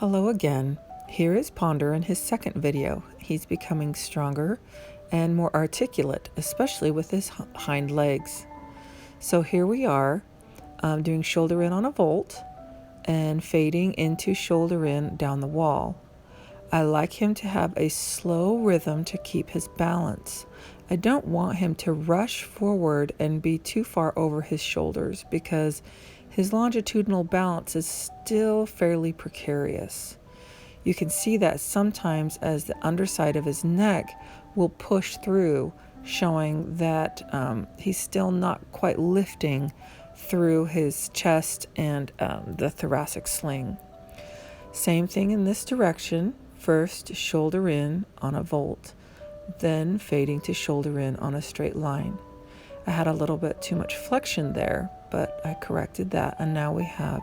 Hello again. Here is Ponder in his second video. He's becoming stronger and more articulate, especially with his hind legs. So here we are doing shoulder in on a vault and fading into shoulder in down the wall. I like him to have a slow rhythm to keep his balance. I don't want him to rush forward and be too far over his shoulders because his longitudinal balance is still fairly precarious. You can see that sometimes as the underside of his neck will push through, showing that he's still not quite lifting through his chest and the thoracic sling. Same thing in this direction. First, shoulder in on a vault, then fading to shoulder in on a straight line. I had a little bit too much flexion there, but I corrected that, and now we have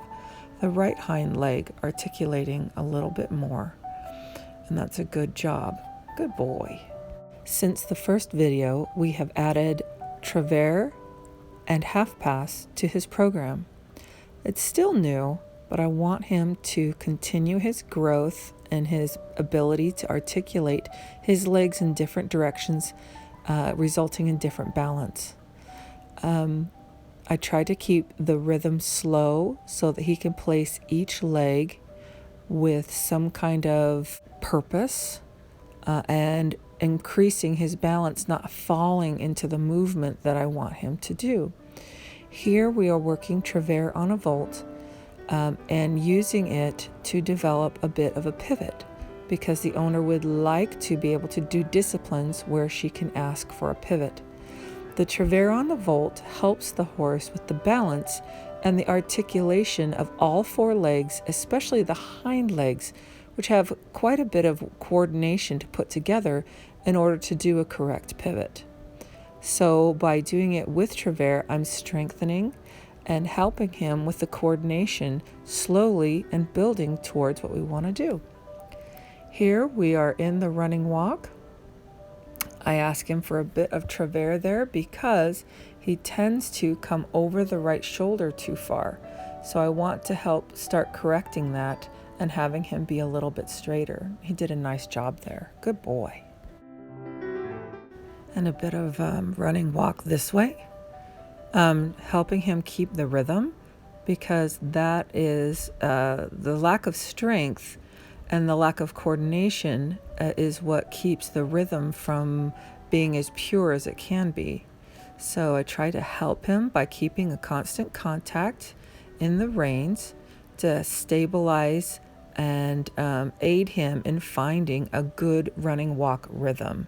the right hind leg articulating a little bit more, and that's a good job. Good boy. Since the first video, we have added travers and half pass to his program. It's still new, but I want him to continue his growth and his ability to articulate his legs in different directions, resulting in different balance. I try to keep the rhythm slow so that he can place each leg with some kind of purpose and increasing his balance, not falling into the movement that I want him to do. Here we are working travers on a vault and using it to develop a bit of a pivot, because the owner would like to be able to do disciplines where she can ask for a pivot. The travers on the vault helps the horse with the balance and the articulation of all four legs, especially the hind legs, which have quite a bit of coordination to put together in order to do a correct pivot. So by doing it with travers, I'm strengthening and helping him with the coordination slowly and building towards what we want to do. Here we are in the running walk. I ask him for a bit of travers there because he tends to come over the right shoulder too far. So I want to help start correcting that and having him be a little bit straighter. He did a nice job there. Good boy. And a bit of running walk this way. Helping him keep the rhythm, because that is the lack of strength and the lack of coordination is what keeps the rhythm from being as pure as it can be. So I try to help him by keeping a constant contact in the reins to stabilize and aid him in finding a good running walk rhythm.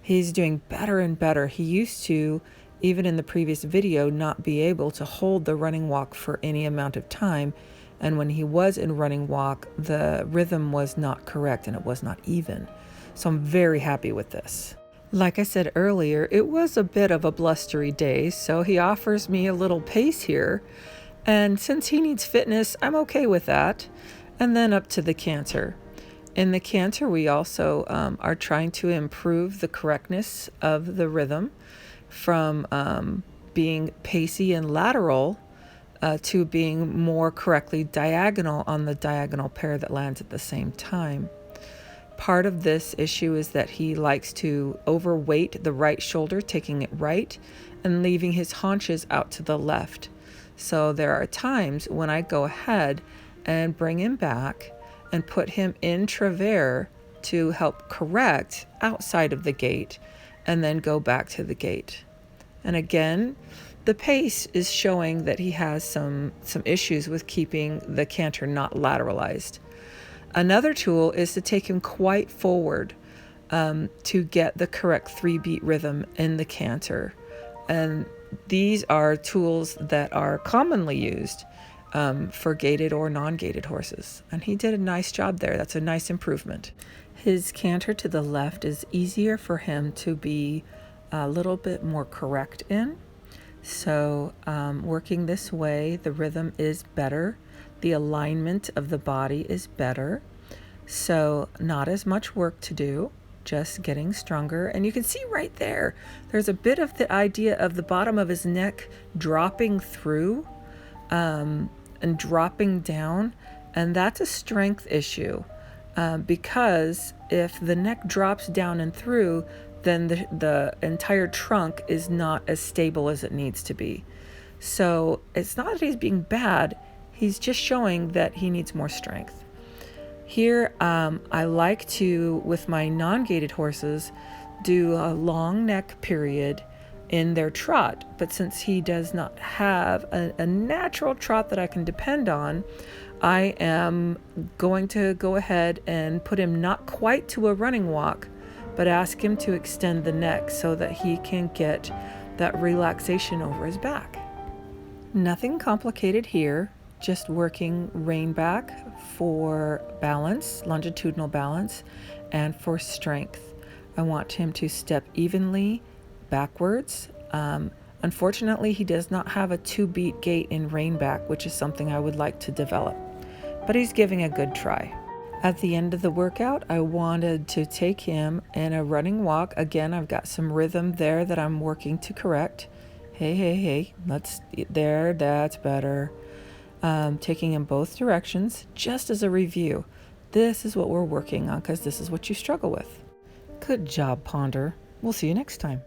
He's doing better and better. He used to, even in the previous video, not be able to hold the running walk for any amount of time. And when he was in running walk, the rhythm was not correct and it was not even. So I'm very happy with this. Like I said earlier, it was a bit of a blustery day, so he offers me a little pace here. And since he needs fitness, I'm okay with that. And then up to the canter. In the canter, we also are trying to improve the correctness of the rhythm from being pacey and lateral to being more correctly diagonal on the diagonal pair that lands at the same time. Part of this issue is that he likes to overweight the right shoulder, taking it right, and leaving his haunches out to the left. So there are times when I go ahead and bring him back and put him in travers to help correct outside of the gait, and then go back to the gate. And again, the pace is showing that he has some issues with keeping the canter not lateralized. Another tool is to take him quite forward to get the correct 3-beat rhythm in the canter. And these are tools that are commonly used for gated or non-gated horses. And he did a nice job there. That's a nice improvement. His canter to the left is easier for him to be a little bit more correct in. So working this way, the rhythm is better. The alignment of the body is better. So not as much work to do, just getting stronger. And you can see right there, there's a bit of the idea of the bottom of his neck dropping through and dropping down And that's a strength issue, because if the neck drops down and through, then the entire trunk is not as stable as it needs to be. So it's not that he's being bad, he's just showing that he needs more strength. Here, I like to, with my non-gaited horses, do a long neck period in their trot. But since he does not have a natural trot that I can depend on, I am going to go ahead and put him not quite to a running walk, but ask him to extend the neck so that he can get that relaxation over his back. Nothing complicated here, just working rein back for balance, longitudinal balance, and for strength. I want him to step evenly backwards. Unfortunately, he does not have a 2-beat gait in rein back, which is something I would like to develop, but he's giving a good try. At the end of the workout, I wanted to take him in a running walk. Again, I've got some rhythm there that I'm working to correct. Hey, that's better. Taking in both directions, just as a review. This is what we're working on because this is what you struggle with. Good job, Ponder. We'll see you next time.